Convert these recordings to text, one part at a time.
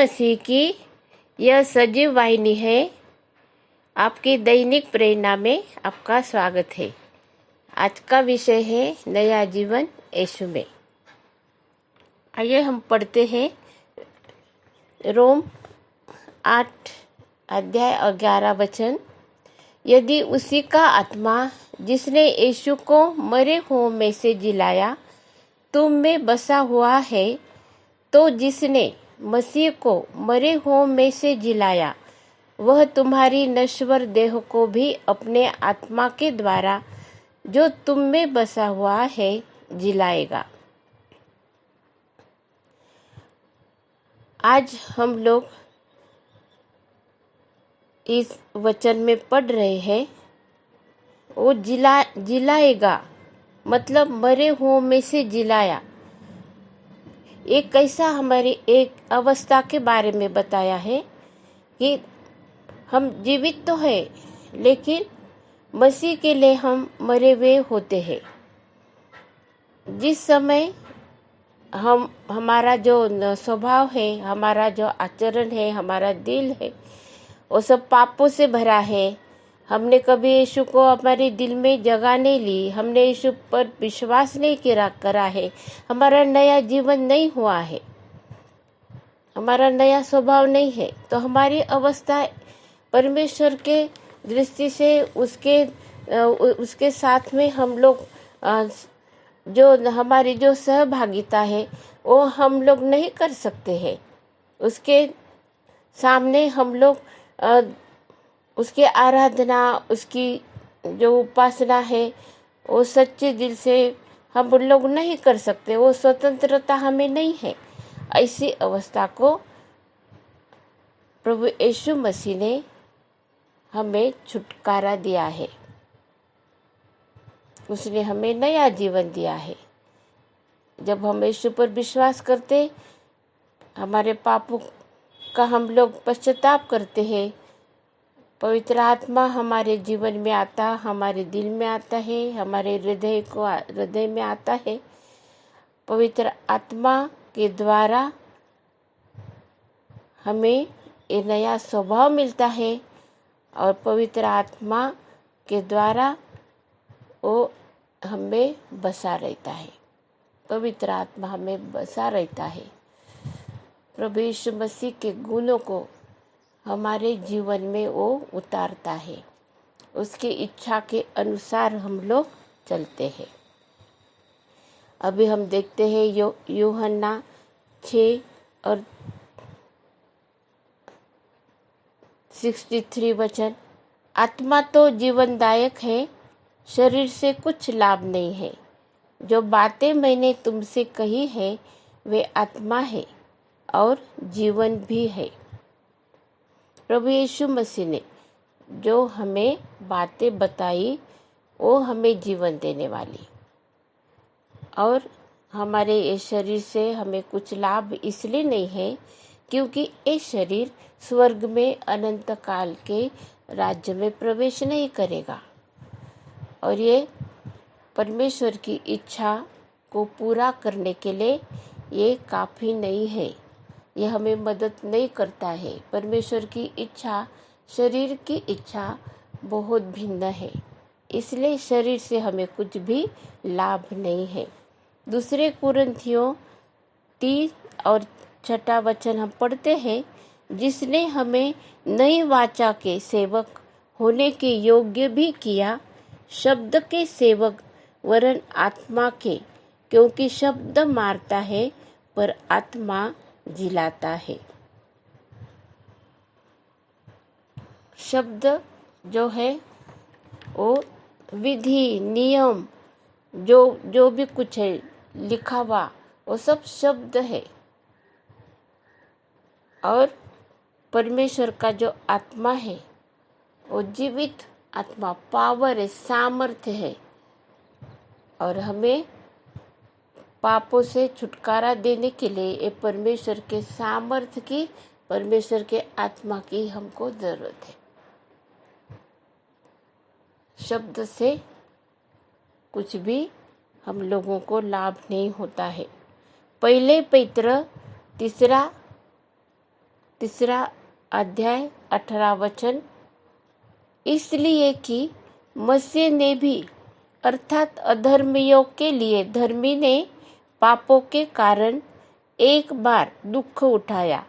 मसीह की यह सजीव वाहिनी है। आपकी दैनिक प्रेरणा में आपका स्वागत है। आज का विषय है नया जीवन यीशु में। आइए हम पढ़ते हैं रोम 8 अध्याय 11 वचन। यदि उसी का आत्मा जिसने यीशु को मरे हुओं में से जिलाया तुम में बसा हुआ है, तो जिसने मसीह को मरे हुओं में से जिलाया वह तुम्हारी नश्वर देह को भी अपने आत्मा के द्वारा जो तुम में बसा हुआ है जिलाएगा। आज हम लोग इस वचन में पढ़ रहे हैं, वो जिलाएगा मतलब मरे हुओं में से जिलाया। एक कैसा हमारी एक अवस्था के बारे में बताया है कि हम जीवित तो है लेकिन मसीह के लिए हम मरे हुए होते हैं। जिस समय हमारा जो स्वभाव है, हमारा जो आचरण है, हमारा दिल है, वो सब पापों से भरा है। हमने कभी यीशु को हमारे दिल में जगह नहीं ली, हमने यीशु पर विश्वास नहीं करा है, हमारा नया जीवन नहीं हुआ है, हमारा नया स्वभाव नहीं है, तो हमारी अवस्था परमेश्वर के दृष्टि से उसके साथ में हम लोग जो हमारी जो सहभागिता है वो हम लोग नहीं कर सकते हैं। उसके सामने हम लोग उसकी आराधना, उसकी जो उपासना है वो सच्चे दिल से हम लोग नहीं कर सकते। वो स्वतंत्रता हमें नहीं है। ऐसी अवस्था को प्रभु यीशु मसीह ने हमें छुटकारा दिया है। उसने हमें नया जीवन दिया है। जब हम यीशु पर विश्वास करते, हमारे पापों का हम लोग पश्चाताप करते हैं, पवित्र आत्मा हमारे जीवन में आता, हमारे दिल में आता है, हमारे हृदय में आता है। पवित्र आत्मा के द्वारा हमें ये नया स्वभाव मिलता है और पवित्र आत्मा के द्वारा वो हमें बसा रहता है। पवित्र आत्मा हमें बसा रहता है। प्रभु यीशु मसीह के गुणों को हमारे जीवन में वो उतारता है। उसकी इच्छा के अनुसार हम लोग चलते हैं। अभी हम देखते हैं यूहन्ना 6 और 63 वचन। आत्मा तो जीवनदायक है, शरीर से कुछ लाभ नहीं है। जो बातें मैंने तुमसे कही है वे आत्मा है और जीवन भी है। प्रभु यीशु मसीह ने जो हमें बातें बताई वो हमें जीवन देने वाली, और हमारे ये शरीर से हमें कुछ लाभ इसलिए नहीं है क्योंकि ये शरीर स्वर्ग में अनंत काल के राज्य में प्रवेश नहीं करेगा। और ये परमेश्वर की इच्छा को पूरा करने के लिए ये काफ़ी नहीं है, ये हमें मदद नहीं करता है। परमेश्वर की इच्छा शरीर की इच्छा बहुत भिन्न है, इसलिए शरीर से हमें कुछ भी लाभ नहीं है। दूसरे कुरिन्थियों 3 और 6 वचन हम पढ़ते हैं, जिसने हमें नई वाचा के सेवक होने के योग्य भी किया, शब्द के सेवक वरन आत्मा के, क्योंकि शब्द मारता है पर आत्मा जिलाता है। शब्द जो है वो विधि नियम जो भी कुछ है लिखा हुआ वो सब शब्द है। और परमेश्वर का जो आत्मा है वो जीवित आत्मा, पावर है, सामर्थ्य है, और हमें पापों से छुटकारा देने के लिए ये परमेश्वर के सामर्थ्य की, परमेश्वर के आत्मा की हमको जरूरत है। शब्द से कुछ भी हम लोगों को लाभ नहीं होता है। पहले पवित्र 3 3 अध्याय 18 वचन। इसलिए कि मसीह ने भी अर्थात अधर्मियों के लिए धर्मी ने पापों के कारण एक बार दुख उठाया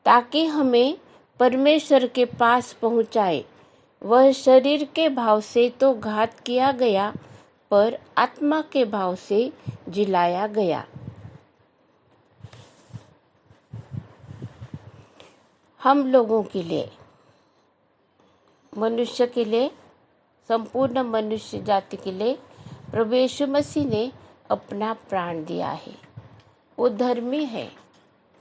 ताकि हमें परमेश्वर के पास पहुंचाए। वह शरीर के भाव से तो घात किया गया पर आत्मा के भाव से जिलाया गया। हम लोगों के लिए, मनुष्य के लिए, संपूर्ण मनुष्य जाति के लिए प्रभु यीशु मसीह ने अपना प्राण दिया है। वो धर्मी है,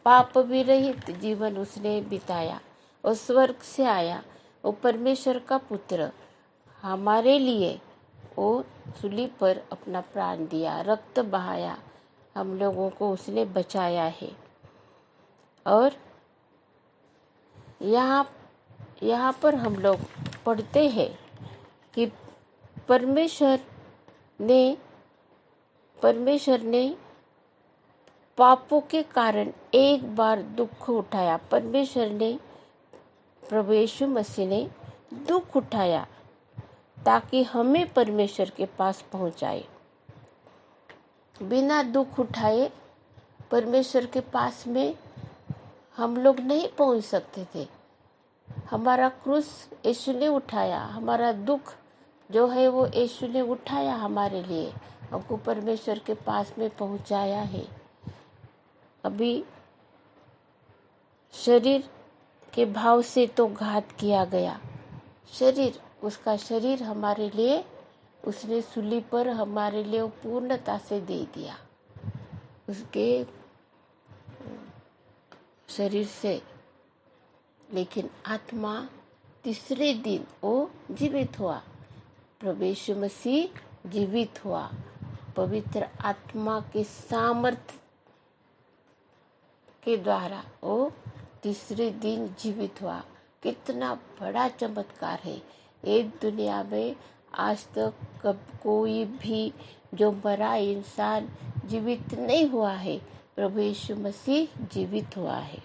पाप विरहित जीवन उसने बिताया। वो स्वर्ग से आया, वो परमेश्वर का पुत्र हमारे लिए वो सूली पर अपना प्राण दिया, रक्त बहाया, हम लोगों को उसने बचाया है। और यहाँ पर हम लोग पढ़ते हैं कि परमेश्वर ने पापों के कारण एक बार दुख उठाया। परमेश्वर ने, प्रभु यीशु मसीह ने दुख उठाया ताकि हमें परमेश्वर के पास पहुंचाए। बिना दुख उठाए परमेश्वर के पास में हम लोग नहीं पहुंच सकते थे। हमारा क्रूस यीशु ने उठाया, हमारा दुख जो है वो यीशु ने उठाया हमारे लिए, हमको परमेश्वर के पास में पहुंचाया है। अभी शरीर के भाव से तो घात किया गया, उसका शरीर हमारे लिए उसने सूली पर हमारे लिए पूर्णता से दे दिया। उसके शरीर से, लेकिन आत्मा तीसरे दिन वो जीवित हुआ। प्रभु यीशु मसीह जीवित हुआ, पवित्र आत्मा के सामर्थ्य के द्वारा वो तीसरे दिन जीवित हुआ। कितना बड़ा चमत्कार है। एक दुनिया में आज तक कब कोई भी जो मरा इंसान जीवित नहीं हुआ है, प्रभु यीशु मसीह जीवित हुआ है।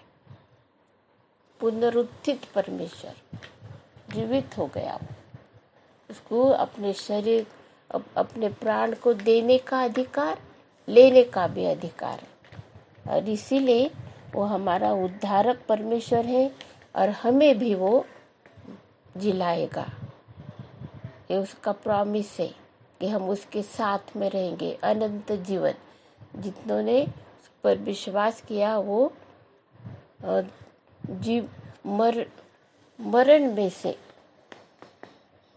पुनरुत्थित परमेश्वर जीवित हो गया। उसको अपने शरीर, अपने प्राण को देने का अधिकार, लेने का भी अधिकार है। और इसीलिए वो हमारा उद्धारक परमेश्वर है और हमें भी वो जिलाएगा। ये उसका प्रॉमिस है कि हम उसके साथ में रहेंगे अनंत जीवन। जितनों ने उस पर विश्वास किया वो मरण में से,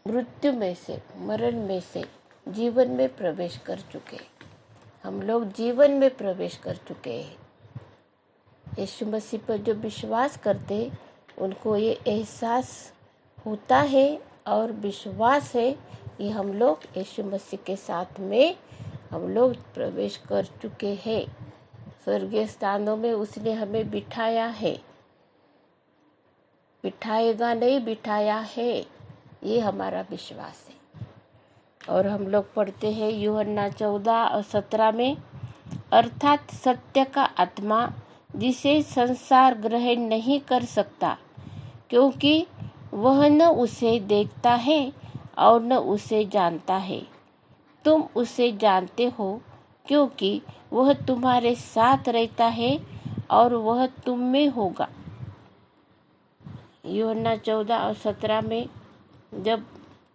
मृत्यु में से, मरण में से जीवन में प्रवेश कर चुके। हम लोग जीवन में प्रवेश कर चुके हैं। यीशु मसीह पर जो विश्वास करते उनको ये एहसास होता है और विश्वास है कि हम लोग यीशु मसीह के साथ में हम लोग प्रवेश कर चुके हैं। स्वर्गीय स्थानों में उसने हमें बिठाया है, बिठाएगा नहीं, बिठाया है, ये हमारा विश्वास है। और हम लोग पढ़ते हैं यूहन्ना 14 और 17 में, अर्थात सत्य का आत्मा जिसे संसार ग्रहण नहीं कर सकता, क्योंकि वह न उसे देखता है और न उसे जानता है। तुम उसे जानते हो क्योंकि वह तुम्हारे साथ रहता है और वह तुम में होगा। यूहन्ना 14 और 17 में जब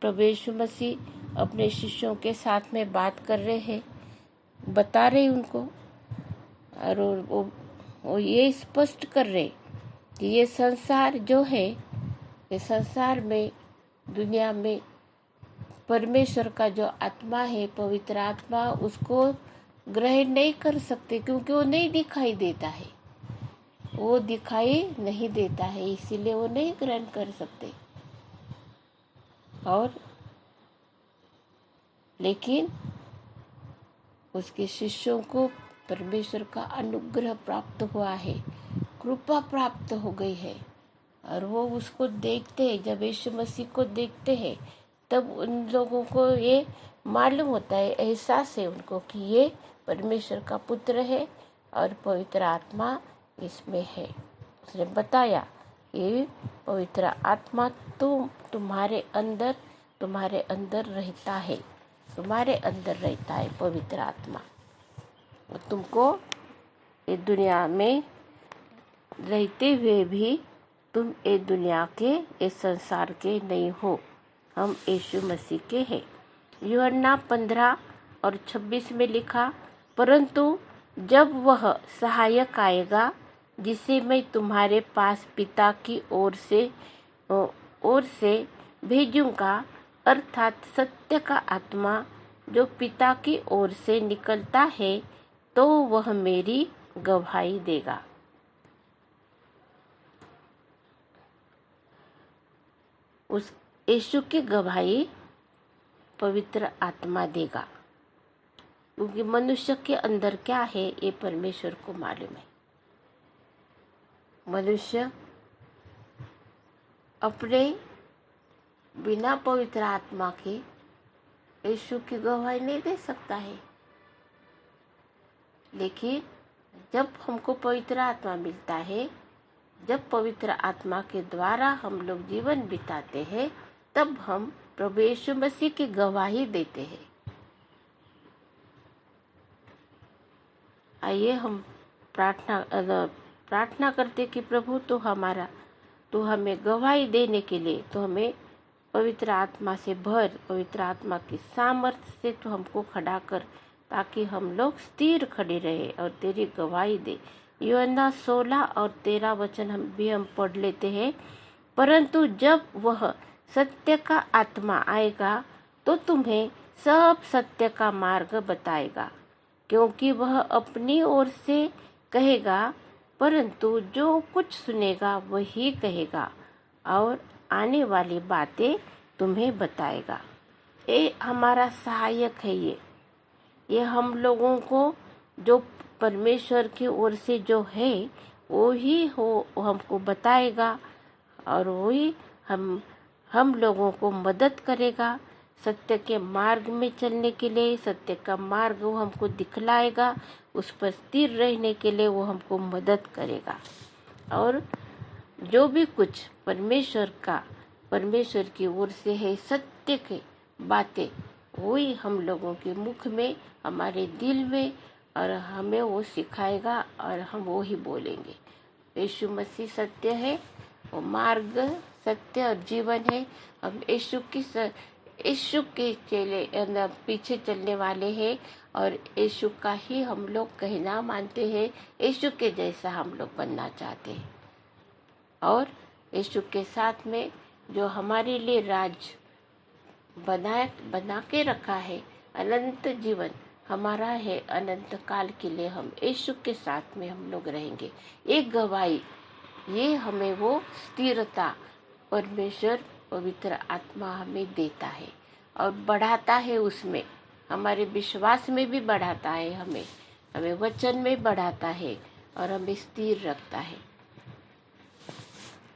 प्रभु यीशु मसीह अपने शिष्यों के साथ में बात कर रहे हैं, बता रहे उनको, और वो ये स्पष्ट कर रहे कि ये संसार जो है, ये संसार में, दुनिया में परमेश्वर का जो आत्मा है, पवित्र आत्मा, उसको ग्रहण नहीं कर सकते क्योंकि वो नहीं दिखाई देता है। वो दिखाई नहीं देता है, इसीलिए वो नहीं ग्रहण कर सकते। और लेकिन उसके शिष्यों को परमेश्वर का अनुग्रह प्राप्त हुआ है, कृपा प्राप्त हो गई है, और वो उसको देखते हैं। जब यीशु मसीह को देखते हैं तब उन लोगों को ये मालूम होता है, एहसास है उनको कि ये परमेश्वर का पुत्र है और पवित्र आत्मा इसमें है। उसने बताया कि पवित्र आत्मा तुम्हारे अंदर रहता है, तुम्हारे अंदर रहता है पवित्र आत्मा। तुमको इस दुनिया में रहते हुए भी तुम ये दुनिया के, इस संसार के नहीं हो, हम यीशु मसीह के हैं। यूहन्ना 15:26 में लिखा, परंतु जब वह सहायक आएगा जिसे मैं तुम्हारे पास पिता की ओर से भेजूंगा, अर्थात सत्य का आत्मा जो पिता की ओर से निकलता है, तो वह मेरी गवाही देगा। उस यीशु की गवाही पवित्र आत्मा देगा, क्योंकि मनुष्य के अंदर क्या है ये परमेश्वर को मालूम है। मनुष्य अपने बिना पवित्र आत्मा के यीशु की गवाही नहीं दे सकता है। लेकिन जब हमको पवित्र आत्मा मिलता है, जब पवित्र आत्मा के द्वारा हम लोग जीवन बिताते हैं, तब हम प्रभु यीशु मसीह की गवाही देते हैं। आइए हम प्रार्थना करते कि प्रभु तो हमें गवाही देने के लिए, तो हमें पवित्र आत्मा से भर, पवित्र आत्मा की सामर्थ्य से तो हमको खड़ा कर, ताकि हम लोग स्थिर खड़े रहे और तेरी गवाही दे। यूहन्ना 16:13 हम पढ़ लेते हैं, परंतु जब वह सत्य का आत्मा आएगा तो तुम्हें सब सत्य का मार्ग बताएगा, क्योंकि वह अपनी ओर से कहेगा, परंतु जो कुछ सुनेगा वही कहेगा और आने वाली बातें तुम्हें बताएगा। ये हमारा सहायक है। ये हम लोगों को जो परमेश्वर की ओर से जो है वो ही हमको बताएगा और वही हम लोगों को मदद करेगा सत्य के मार्ग में चलने के लिए। सत्य का मार्ग वो हमको दिखलाएगा, उस पर स्थिर रहने के लिए वो हमको मदद करेगा। और जो भी कुछ परमेश्वर की ओर से है, सत्य की बातें, वही हम लोगों के मुख में, हमारे दिल में, और हमें वो सिखाएगा और हम वो ही बोलेंगे। यीशु मसीह सत्य है, वो मार्ग, सत्य और जीवन है। हम यीशु के पीछे चलने वाले हैं और यीशु का ही हम लोग कहना मानते हैं। यीशु के जैसा हम लोग बनना चाहते हैं और यीशु के साथ में जो हमारे लिए राज बना के रखा है, अनंत जीवन हमारा है, अनंत काल के लिए हम यीशु के साथ में हम लोग रहेंगे। एक गवाही, ये हमें वो स्थिरता परमेश्वर पवित्र आत्मा हमें देता है और बढ़ाता है, उसमें हमारे विश्वास में भी बढ़ाता है, हमें वचन में बढ़ाता है और हमें स्थिर रखता है।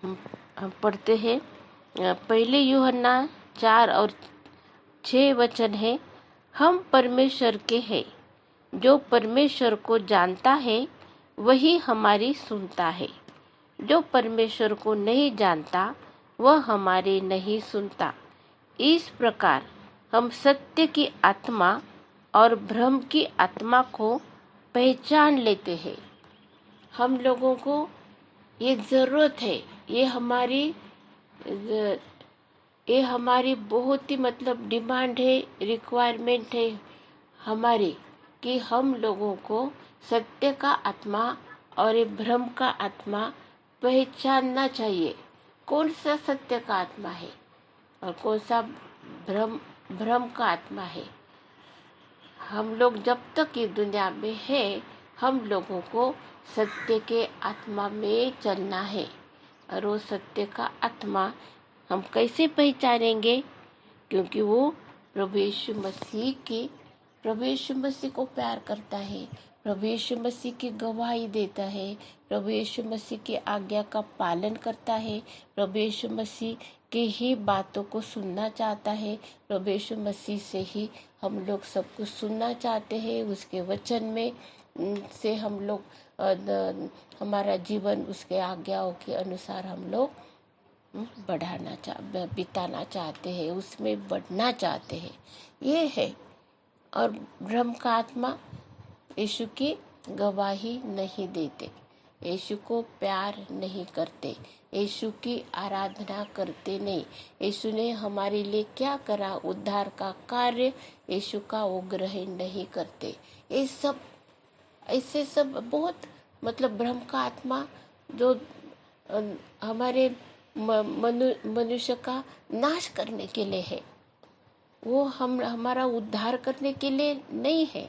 हम पढ़ते हैं पहले यूहन्ना 4:6 है, हम परमेश्वर के हैं, जो परमेश्वर को जानता है वही हमारी सुनता है, जो परमेश्वर को नहीं जानता वह हमारी नहीं सुनता। इस प्रकार हम सत्य की आत्मा और भ्रम की आत्मा को पहचान लेते हैं। हम लोगों को ये ज़रूरत है, ये हमारी बहुत ही डिमांड है, रिक्वायरमेंट है हमारी, कि हम लोगों को सत्य का आत्मा और ये भ्रम का आत्मा पहचानना चाहिए। कौन सा सत्य का आत्मा है और कौन सा भ्रम का आत्मा है। हम लोग जब तक ये दुनिया में है, हम लोगों को सत्य के आत्मा में चलना है। और वो सत्य का आत्मा हम कैसे पहचानेंगे? क्योंकि वो प्रभु यीशु मसीह को प्यार करता है, प्रभु यीशु मसीह की गवाही देता है, प्रभु यीशु मसीह की आज्ञा का पालन करता है, प्रभु यीशु मसीह की ही बातों को सुनना चाहता है, प्रभु यीशु मसीह से ही हम लोग सब कुछ सुनना चाहते हैं, उसके वचन में से हम लोग हमारा जीवन उसके आज्ञाओं के अनुसार हम लोग बिताना चाहते हैं, उसमें बढ़ना चाहते हैं, ये है। और ब्रह्म का आत्मा यीशु की गवाही नहीं देते, यीशु को प्यार नहीं करते, यीशु की आराधना करते नहीं। यीशु ने हमारे लिए क्या करा, उद्धार का कार्य, यीशु का वो ग्रहण नहीं करते। ये सब ऐसे सब बहुत मतलब ब्रह्म का आत्मा जो हमारे मनुष्य का नाश करने के लिए है, वो हमारा उद्धार करने के लिए नहीं है।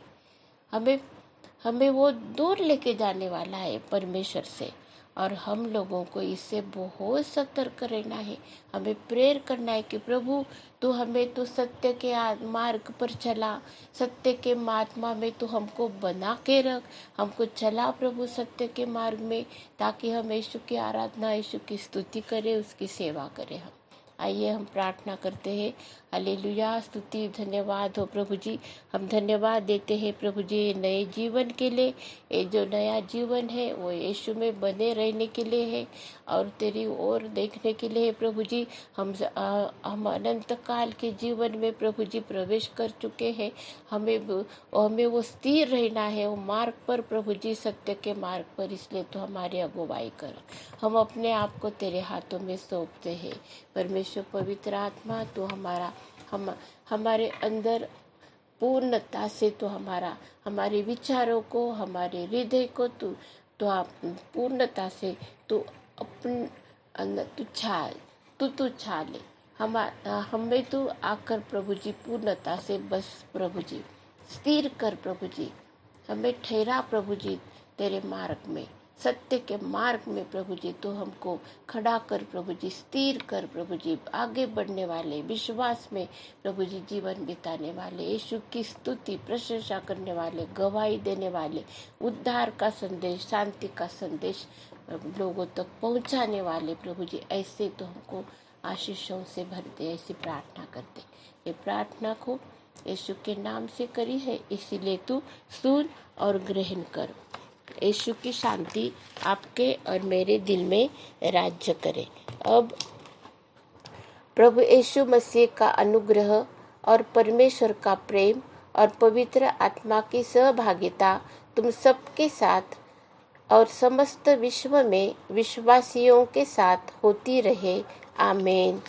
हमें वो दूर लेके जाने वाला है परमेश्वर से। और हम लोगों को इससे बहुत सतर्क रहना है। हमें प्रेयर करना है कि प्रभु तू हमें तो सत्य के मार्ग पर चला, सत्य के महात्मा में तू हमको बना के रख, हमको चला प्रभु सत्य के मार्ग में, ताकि हम यीशु की आराधना, यीशु की स्तुति करें, उसकी सेवा करें। हम आइए हम प्रार्थना करते हैं। हालेलुया, स्तुति धन्यवाद हो प्रभु जी। हम धन्यवाद देते हैं प्रभु जी नए जीवन के लिए। ये जो नया जीवन है वो यीशु में बने रहने के लिए है और तेरी ओर देखने के लिए है प्रभु जी। हम अनंत काल के जीवन में प्रभु जी प्रवेश कर चुके हैं। हमें वो स्थिर रहना है वो मार्ग पर प्रभु जी, सत्य के मार्ग पर। इसलिए तो हमारी अगुवाई कर। हम अपने आप को तेरे हाथों में सौंपते हैं परमेश्वर। पवित्र आत्मा तो हमारे अंदर पूर्णता से तो हमारे विचारों को, हमारे हृदय को तो आप पूर्णता से तो अपन अंदर तू छा ले। हमें तो आकर प्रभु जी पूर्णता से बस प्रभु जी स्थिर कर प्रभु जी। हमें ठहरा प्रभु जी तेरे मार्ग में, सत्य के मार्ग में प्रभु जी। तो हमको खड़ा कर प्रभु जी, स्थिर कर प्रभु जी, आगे बढ़ने वाले, विश्वास में प्रभु जी जीवन बिताने वाले, यीशु की स्तुति प्रशंसा करने वाले, गवाही देने वाले, उद्धार का संदेश, शांति का संदेश लोगों तक पहुंचाने वाले प्रभु जी, ऐसे तो हमको आशीषों से भरते, ऐसी प्रार्थना करते। ये प्रार्थना को यीशु के नाम से करी है, इसीलिए तू सुन और ग्रहण कर। यीशु की शांति आपके और मेरे दिल में राज्य करे। अब प्रभु यीशु मसीह का अनुग्रह और परमेश्वर का प्रेम और पवित्र आत्मा की सहभागिता तुम सबके साथ और समस्त विश्व में विश्वासियों के साथ होती रहे। आमीन।